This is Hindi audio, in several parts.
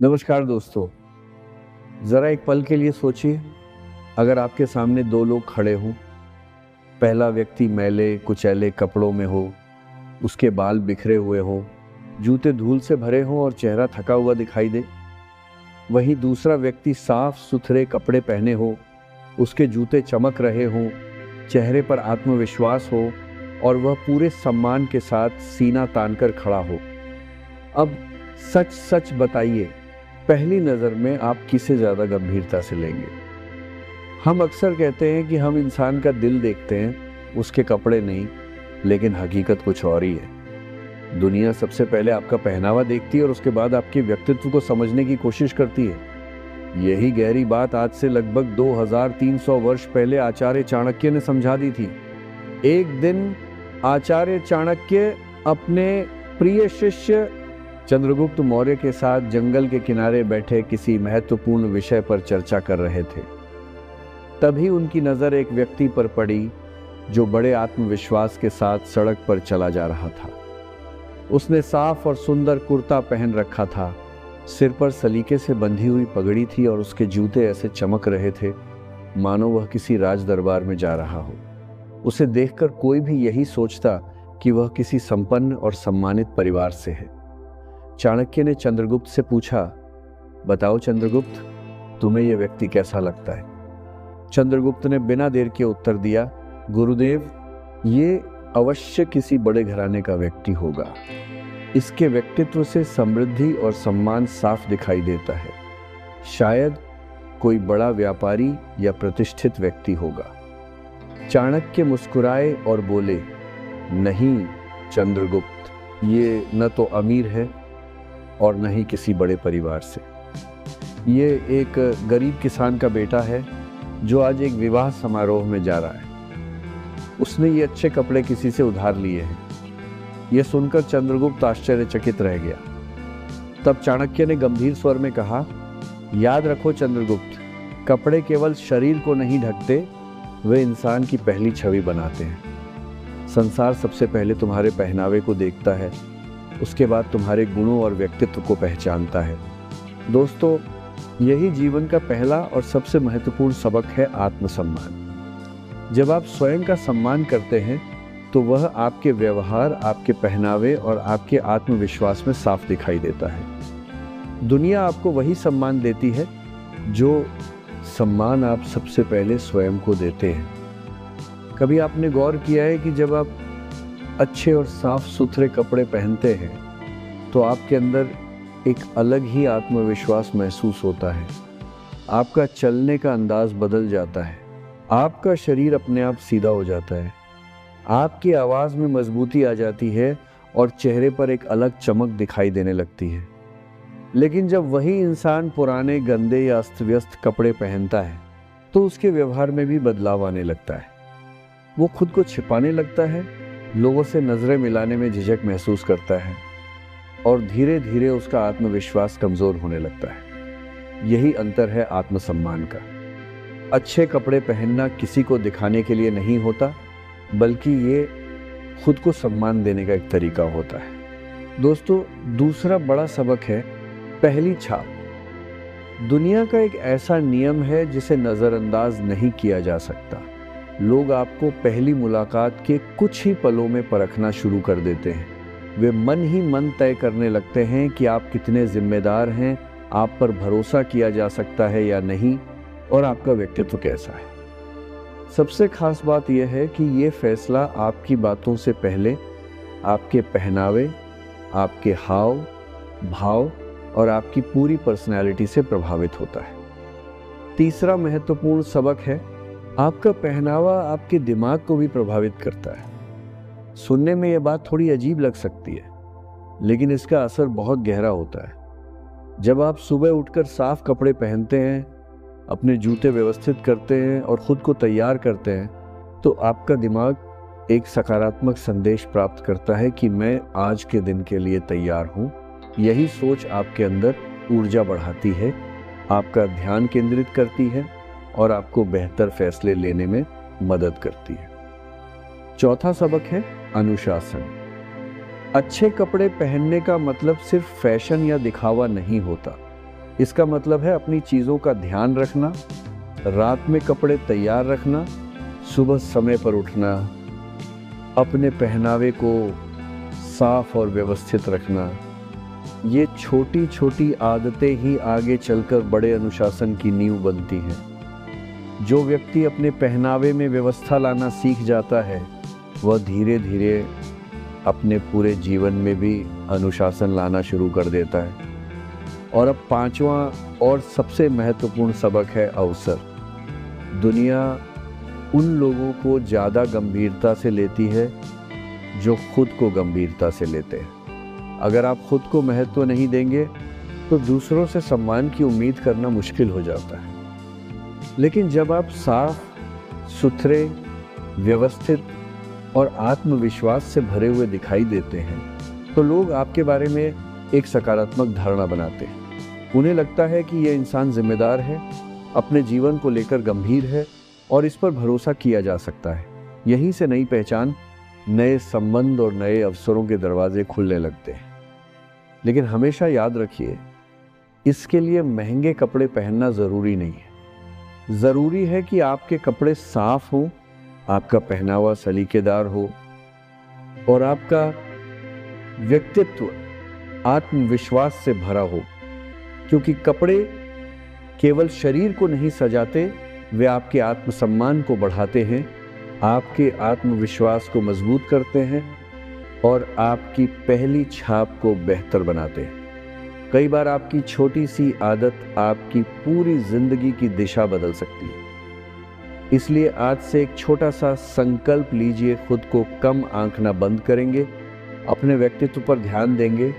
नमस्कार दोस्तों। ज़रा एक पल के लिए सोचिए, अगर आपके सामने दो लोग खड़े हों। पहला व्यक्ति मैले कुचैले कपड़ों में हो, उसके बाल बिखरे हुए हों, जूते धूल से भरे हों और चेहरा थका हुआ दिखाई दे। वहीं दूसरा व्यक्ति साफ सुथरे कपड़े पहने हो, उसके जूते चमक रहे हों, चेहरे पर आत्मविश्वास हो और वह पूरे सम्मान के साथ सीना तानकर खड़ा हो। अब सच सच बताइए, पहली नज़र में आप किसे ज़्यादा गंभीरता से लेंगे? हम अक्सर कहते हैं कि हम इंसान का दिल देखते हैं, उसके कपड़े नहीं, लेकिन हकीकत कुछ और ही है। दुनिया सबसे पहले आपका पहनावा देखती है और उसके बाद आपके व्यक्तित्व को समझने की कोशिश करती है। यही गहरी बात आज से लगभग 2300 वर्ष पहले आचार्य चाणक्य ने समझा दी थी। एक दिन आचार्य चाणक्य अपने प्रिय शिष्य चंद्रगुप्त मौर्य के साथ जंगल के किनारे बैठे किसी महत्वपूर्ण विषय पर चर्चा कर रहे थे। तभी उनकी नज़र एक व्यक्ति पर पड़ी जो बड़े आत्मविश्वास के साथ सड़क पर चला जा रहा था। उसने साफ और सुंदर कुर्ता पहन रखा था, सिर पर सलीके से बंधी हुई पगड़ी थी और उसके जूते ऐसे चमक रहे थे मानो वह किसी राज दरबार में जा रहा हो। उसे देखकर कोई भी यही सोचता कि वह किसी संपन्न और सम्मानित परिवार से है। चाणक्य ने चंद्रगुप्त से पूछा, बताओ चंद्रगुप्त, तुम्हें यह व्यक्ति कैसा लगता है? चंद्रगुप्त ने बिना देर के उत्तर दिया, गुरुदेव, ये अवश्य किसी बड़े घराने का व्यक्ति होगा। इसके व्यक्तित्व से समृद्धि और सम्मान साफ दिखाई देता है। शायद कोई बड़ा व्यापारी या प्रतिष्ठित व्यक्ति होगा। चाणक्य मुस्कुराए और बोले, नहीं चंद्रगुप्त, ये न तो अमीर है और न ही किसी बड़े परिवार से। ये एक गरीब किसान का बेटा है जो आज एक विवाह समारोह में जा रहा है। उसने ये अच्छे कपड़े किसी से उधार लिए हैं। यह सुनकर चंद्रगुप्त आश्चर्यचकित रह गया। तब चाणक्य ने गंभीर स्वर में कहा, याद रखो चंद्रगुप्त, कपड़े केवल शरीर को नहीं ढकते, वे इंसान की पहली छवि बनाते हैं। संसार सबसे पहले तुम्हारे पहनावे को देखता है, उसके बाद तुम्हारे गुणों और व्यक्तित्व को पहचानता है। दोस्तों, यही जीवन का पहला और सबसे महत्वपूर्ण सबक है आत्मसम्मान। जब आप स्वयं का सम्मान करते हैं तो वह आपके व्यवहार, आपके पहनावे और आपके आत्मविश्वास में साफ दिखाई देता है। दुनिया आपको वही सम्मान देती है जो सम्मान आप सबसे पहले स्वयं को देते हैं। कभी आपने गौर किया है कि जब आप अच्छे और साफ सुथरे कपड़े पहनते हैं तो आपके अंदर एक अलग ही आत्मविश्वास महसूस होता है। आपका चलने का अंदाज बदल जाता है, आपका शरीर अपने आप सीधा हो जाता है, आपकी आवाज़ में मजबूती आ जाती है और चेहरे पर एक अलग चमक दिखाई देने लगती है। लेकिन जब वही इंसान पुराने गंदे या अस्त व्यस्त कपड़े पहनता है तो उसके व्यवहार में भी बदलाव आने लगता है। वो खुद को छिपाने लगता है, लोगों से नजरें मिलाने में झिझक महसूस करता है और धीरे धीरे उसका आत्मविश्वास कमजोर होने लगता है। यही अंतर है आत्मसम्मान का। अच्छे कपड़े पहनना किसी को दिखाने के लिए नहीं होता, बल्कि ये खुद को सम्मान देने का एक तरीका होता है। दोस्तों, दूसरा बड़ा सबक है पहली छाप। दुनिया का एक ऐसा नियम है जिसे नजरअंदाज नहीं किया जा सकता। लोग आपको पहली मुलाकात के कुछ ही पलों में परखना शुरू कर देते हैं। वे मन ही मन तय करने लगते हैं कि आप कितने जिम्मेदार हैं, आप पर भरोसा किया जा सकता है या नहीं, और आपका व्यक्तित्व कैसा है। सबसे खास बात यह है कि ये फैसला आपकी बातों से पहले आपके पहनावे, आपके हाव भाव और आपकी पूरी पर्सनैलिटी से प्रभावित होता है। तीसरा महत्वपूर्ण सबक है, आपका पहनावा आपके दिमाग को भी प्रभावित करता है। सुनने में यह बात थोड़ी अजीब लग सकती है, लेकिन इसका असर बहुत गहरा होता है। जब आप सुबह उठकर साफ कपड़े पहनते हैं, अपने जूते व्यवस्थित करते हैं और खुद को तैयार करते हैं, तो आपका दिमाग एक सकारात्मक संदेश प्राप्त करता है कि मैं आज के दिन के लिए तैयार हूँ। यही सोच आपके अंदर ऊर्जा बढ़ाती है, आपका ध्यान केंद्रित करती है और आपको बेहतर फैसले लेने में मदद करती है। चौथा सबक है अनुशासन। अच्छे कपड़े पहनने का मतलब सिर्फ फैशन या दिखावा नहीं होता, इसका मतलब है अपनी चीज़ों का ध्यान रखना, रात में कपड़े तैयार रखना, सुबह समय पर उठना, अपने पहनावे को साफ और व्यवस्थित रखना। ये छोटी छोटी आदतें ही आगे चलकर बड़े अनुशासन की नींव बनती हैं। जो व्यक्ति अपने पहनावे में व्यवस्था लाना सीख जाता है, वह धीरे धीरे अपने पूरे जीवन में भी अनुशासन लाना शुरू कर देता है। और अब पांचवा और सबसे महत्वपूर्ण सबक है अवसर। दुनिया उन लोगों को ज़्यादा गंभीरता से लेती है जो खुद को गंभीरता से लेते हैं। अगर आप खुद को महत्व नहीं देंगे तो दूसरों से सम्मान की उम्मीद करना मुश्किल हो जाता है। लेकिन जब आप साफ सुथरे, व्यवस्थित और आत्मविश्वास से भरे हुए दिखाई देते हैं तो लोग आपके बारे में एक सकारात्मक धारणा बनाते हैं। उन्हें लगता है कि यह इंसान जिम्मेदार है, अपने जीवन को लेकर गंभीर है और इस पर भरोसा किया जा सकता है। यहीं से नई पहचान, नए संबंध और नए अवसरों के दरवाजे खुलने लगते हैं। लेकिन हमेशा याद रखिए, इसके लिए महंगे कपड़े पहनना ज़रूरी नहीं है। ज़रूरी है कि आपके कपड़े साफ हों, आपका पहनावा सलीकेदार हो और आपका व्यक्तित्व आत्मविश्वास से भरा हो। क्योंकि कपड़े केवल शरीर को नहीं सजाते, वे आपके आत्मसम्मान को बढ़ाते हैं, आपके आत्मविश्वास को मजबूत करते हैं और आपकी पहली छाप को बेहतर बनाते हैं। कई बार आपकी छोटी सी आदत आपकी पूरी जिंदगी की दिशा बदल सकती है। इसलिए आज से एक छोटा सा संकल्प लीजिए, खुद को कम आंकना बंद करेंगे, अपने व्यक्तित्व पर ध्यान देंगे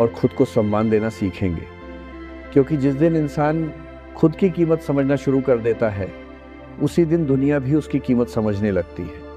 और खुद को सम्मान देना सीखेंगे। क्योंकि जिस दिन इंसान खुद की कीमत समझना शुरू कर देता है, उसी दिन दुनिया भी उसकी कीमत समझने लगती है।